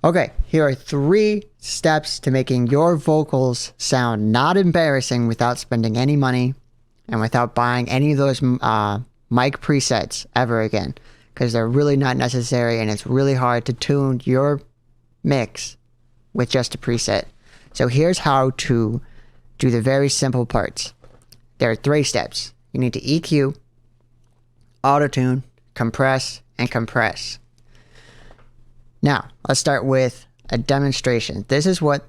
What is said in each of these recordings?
Okay, here are 3 steps to making your vocals sound not embarrassing without spending any money and without buying any of those mic presets ever again, because they're really not necessary and it's really hard to tune your mix with just a preset. So here's how to do the very simple parts. There are 3 steps. You need to EQ, Autotune, compress, and compress. Now, let's start with a demonstration. This is what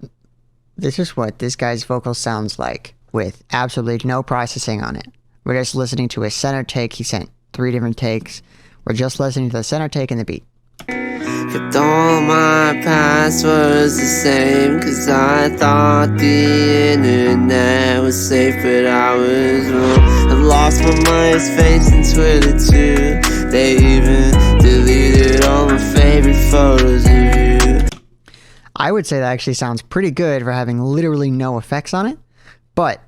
this guy's vocal sounds like with absolutely no processing on it. We're just listening to a center take. He sent 3 different takes. We're just listening to the center take and the beat. Kept all my passwords the same, cause I thought the internet was safe, but I was wrong. I've lost my MySpace and Twitter too. They even deleted all my favorite photos of you. I would say that actually sounds pretty good for having literally no effects on it, but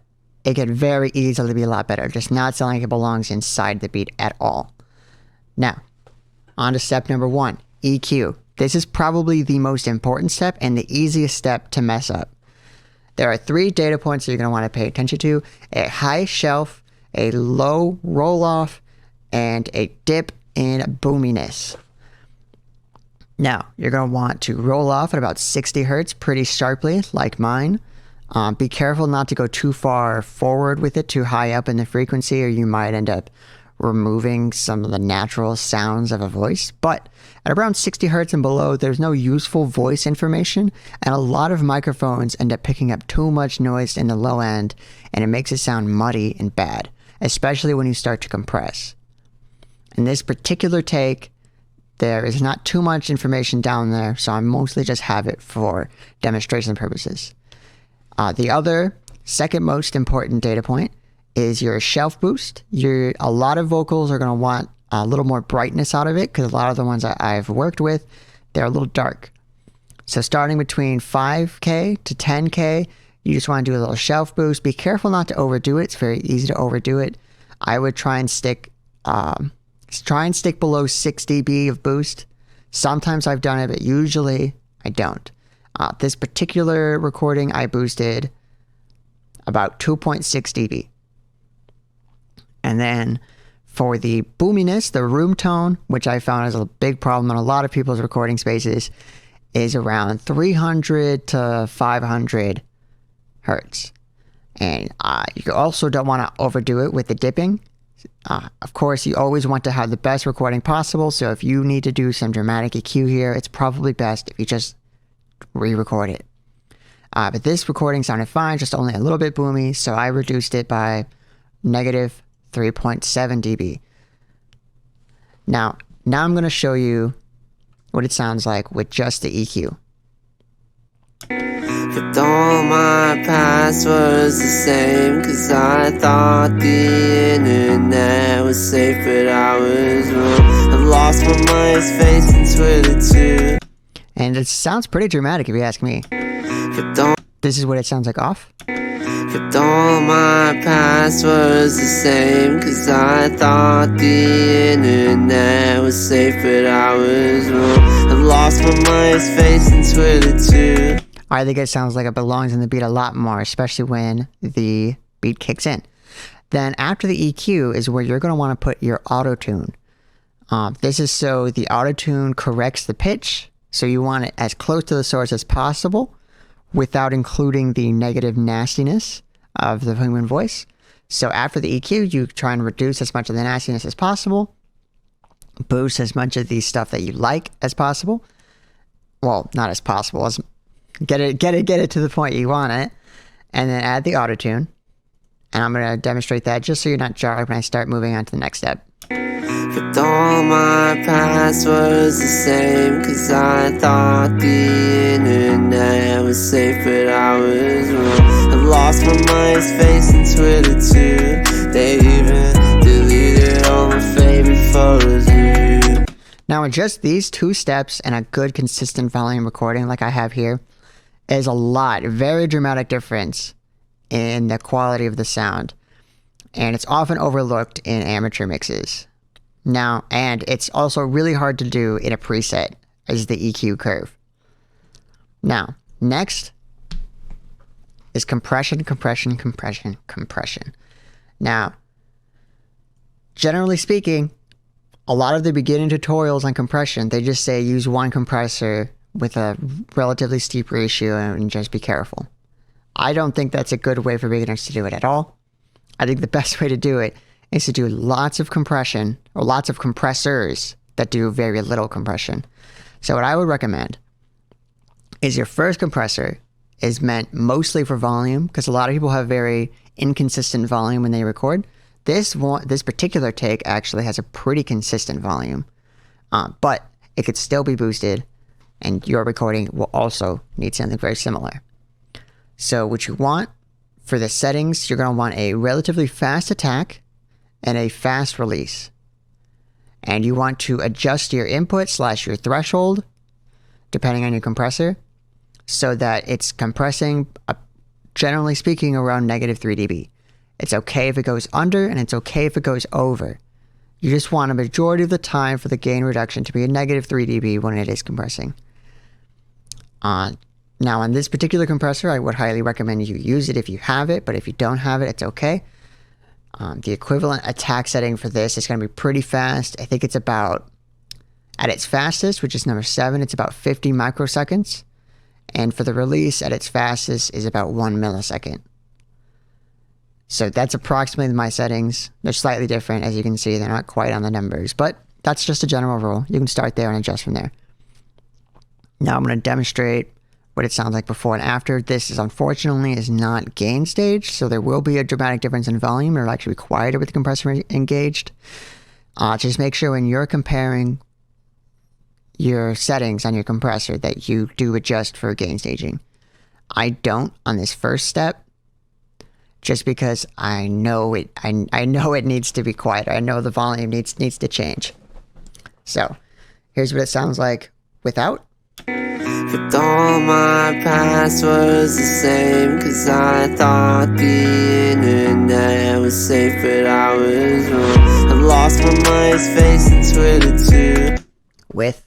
it could very easily be a lot better, just not sounding like it belongs inside the beat at all. Now, on to step number 1, EQ. This is probably the most important step and the easiest step to mess up. There are 3 data points that you're going to want to pay attention to: a high shelf, a low roll-off, and a dip in boominess. Now, you're going to want to roll off at about 60 hertz pretty sharply, like mine. Be careful not to go too far forward with it, too high up in the frequency, or you might end up removing some of the natural sounds of a voice. But at around 60 hertz and below, there's no useful voice information, and a lot of microphones end up picking up too much noise in the low end, and it makes it sound muddy and bad, especially when you start to compress. In this particular take, there is not too much information down there, so I mostly just have it for demonstration purposes. The other second most important data point is your shelf boost. A lot of vocals are going to want a little more brightness out of it, because a lot of the ones that I've worked with, they're a little dark. So starting between 5K to 10K, you just want to do a little shelf boost. Be careful not to overdo it. It's very easy to overdo it. I would try and stick below 6 dB of boost. Sometimes I've done it, but usually I don't. This particular recording, I boosted about 2.6 dB. And then for the boominess, the room tone, which I found is a big problem in a lot of people's recording spaces, is around 300 to 500 hertz. And you also don't want to overdo it with the dipping. Of course, you always want to have the best recording possible, so if you need to do some dramatic EQ here, it's probably best if you just re-record it. But this recording sounded fine, just only a little bit boomy, so I reduced it by negative 3.7 dB. Now I'm going to show you what it sounds like with just the EQ. Kept all my passwords the same, cause I thought the internet was safe, but I was wrong. I've lost my MySpace and Twitter too. And it sounds pretty dramatic if you ask me. This is what it sounds like off. Kept all my passwords the same, cause I thought the internet was safe, but I was wrong. I've lost my MySpace and Twitter too. I think it sounds like it belongs in the beat a lot more, especially when the beat kicks in. Then after the EQ is where you're going to want to put your Autotune. This is so the Autotune corrects the pitch, so you want it as close to the source as possible without including the negative nastiness of the human voice. So after the EQ, you try and reduce as much of the nastiness as possible, boost as much of the stuff that you like as possible. Well, not as possible, as get it to the point you want it, and then add the Autotune. And I'm going to demonstrate that just so you're not jarred when I start moving on to the next step. Kept all my passwords the same, cause I thought the internet was safe, but I was wrong. I've lost my MySpace and Twitter too. They even deleted all my favorite photos of you. Now in just these 2 steps and a good consistent volume recording like I have here, is a very dramatic difference in the quality of the sound. And it's often overlooked in amateur mixes. Now, and it's also really hard to do in a preset, is the EQ curve. Now, next is compression. Now, generally speaking, a lot of the beginning tutorials on compression, they just say use one compressor with a relatively steep ratio and just be careful. I don't think that's a good way for beginners to do it at all. I think the best way to do it is to do lots of compression or lots of compressors that do very little compression. So what I would recommend is your first compressor is meant mostly for volume, because a lot of people have very inconsistent volume when they record. This particular take actually has a pretty consistent volume, but it could still be boosted, and your recording will also need something very similar. So what you want for the settings, you're going to want a relatively fast attack and a fast release. And you want to adjust your input / your threshold, depending on your compressor, so that it's compressing, generally speaking, around -3 dB. It's okay if it goes under, and it's okay if it goes over. You just want a majority of the time for the gain reduction to be a -3 dB when it is compressing. Now, on this particular compressor, I would highly recommend you use it if you have it, but if you don't have it, it's okay. The equivalent attack setting for this is going to be pretty fast. I think it's about, at its fastest, which is number 7, it's about 50 microseconds. And for the release, at its fastest, is about 1 millisecond. So that's approximately my settings. They're slightly different, as you can see. They're not quite on the numbers, but that's just a general rule. You can start there and adjust from there. Now I'm going to demonstrate what it sounds like before and after. This is unfortunately not gain stage, so there will be a dramatic difference in volume. It'll actually be quieter with the compressor engaged. Just make sure when you're comparing your settings on your compressor that you do adjust for gain staging. I don't on this first step, just because I know it needs to be quieter. I know the volume needs to change. So here's what it sounds like without. But all my passwords the same, cause I thought the internet was safe, but I was wrong. I've lost my MySpace and Twitter too. With.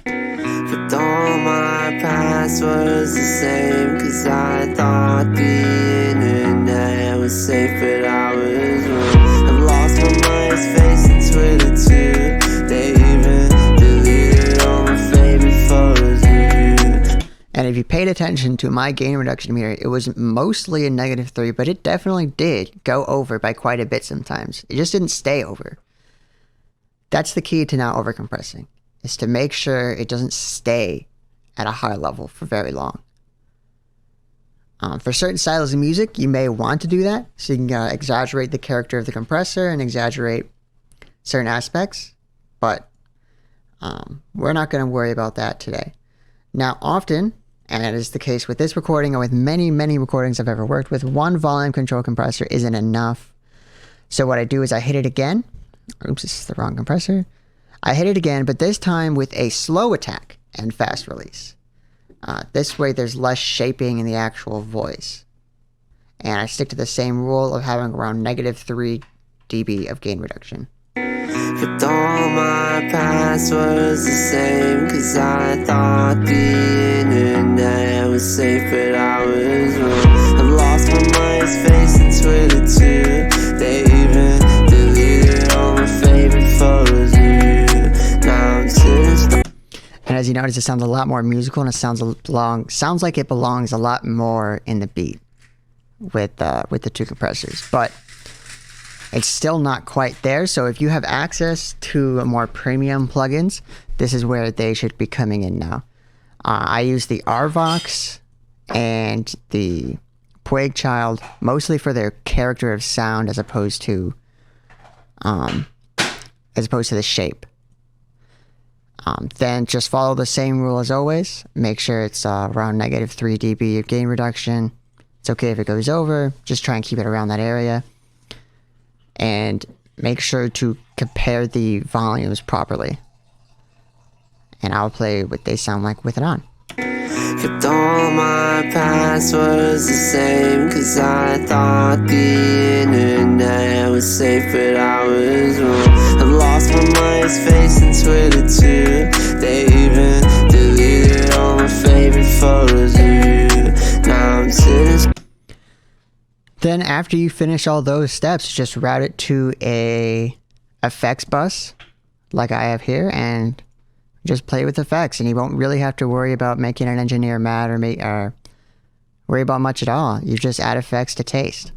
But all my passwords the same, cause I thought the internet was safe, but I was wrong. I've lost my MySpace and Twitter too. They even deleted all my favorite photos of you. And if you paid attention to my gain reduction meter, it was mostly a -3, but it definitely did go over by quite a bit sometimes. It just didn't stay over. That's the key to not overcompressing, is to make sure it doesn't stay at a high level for very long. For certain styles of music, you may want to do that, so you can exaggerate the character of the compressor and exaggerate certain aspects, but we're not going to worry about that today. Now, often, and it is the case with this recording and with many, many recordings I've ever worked with, one volume control compressor isn't enough. So what I do is I hit it again. Oops, this is the wrong compressor. I hit it again, but this time with a slow attack and fast release. This way there's less shaping in the actual voice. And I stick to the same rule of having around -3 dB of gain reduction. But all my passwords the same, cause I thought the internet was safe, but I was wrong. I've lost my MySpace and Twitter too. They even deleted all my favorite photos of you. Now I'm sitting. And as you notice, it sounds a lot more musical, and it sounds like it belongs a lot more in the beat with the two compressors. But it's still not quite there. So if you have access to more premium plugins, this is where they should be coming in now. I use the RVox and the Puig Child mostly for their character of sound as opposed to the shape. Then just follow the same rule as always. Make sure it's around -3 dB of gain reduction. It's okay if it goes over. Just try and keep it around that area. And make sure to compare the volumes properly. And I'll play what they sound like with it on. Kept all my passwords the same, cause I thought the internet was safe, but I was wrong. I've lost my MySpace and Twitter too. They even deleted all my favorite photos Then after you finish all those steps, just route it to a effects bus like I have here and just play with effects, and you won't really have to worry about making an engineer mad or worry about much at all. You just add effects to taste.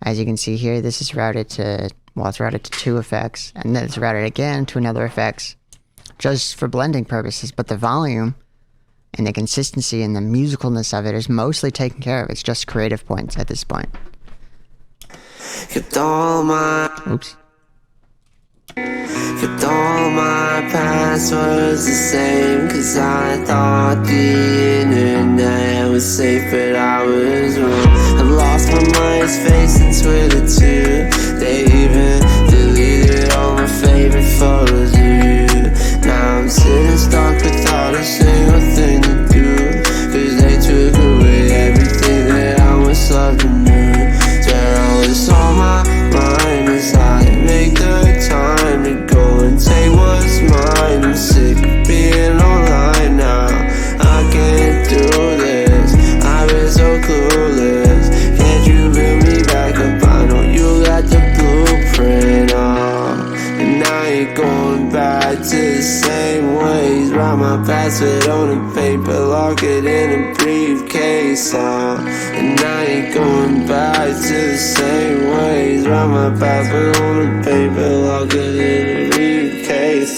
As you can see here, this is routed to, well, it's routed to 2 effects, and then it's routed again to another effects, just for blending purposes. But the volume and the consistency and the musicalness of it is mostly taken care of. It's just creative points at this point. Kept all my Oops. Kept all my passwords the same, cause I thought the internet was safe, but I was wrong. I lost my MySpace and Twitter too. They even deleted all my favorite photos of you. Now I'm sitting stuck without a single thing to do, cause they took away everything that I once loved and knew. So all that's on my mind is how to make the time to go and take what's mine. I'm sick of being online now. I can't do this, I've been so clueless. Can't you bring me back up? I know you got the blueprint, and I ain't going back to the same ways. Write my password on a paper, lock it in a briefcase, and I ain't going back to the same ways. Write my password on a paper, lock it in a briefcase.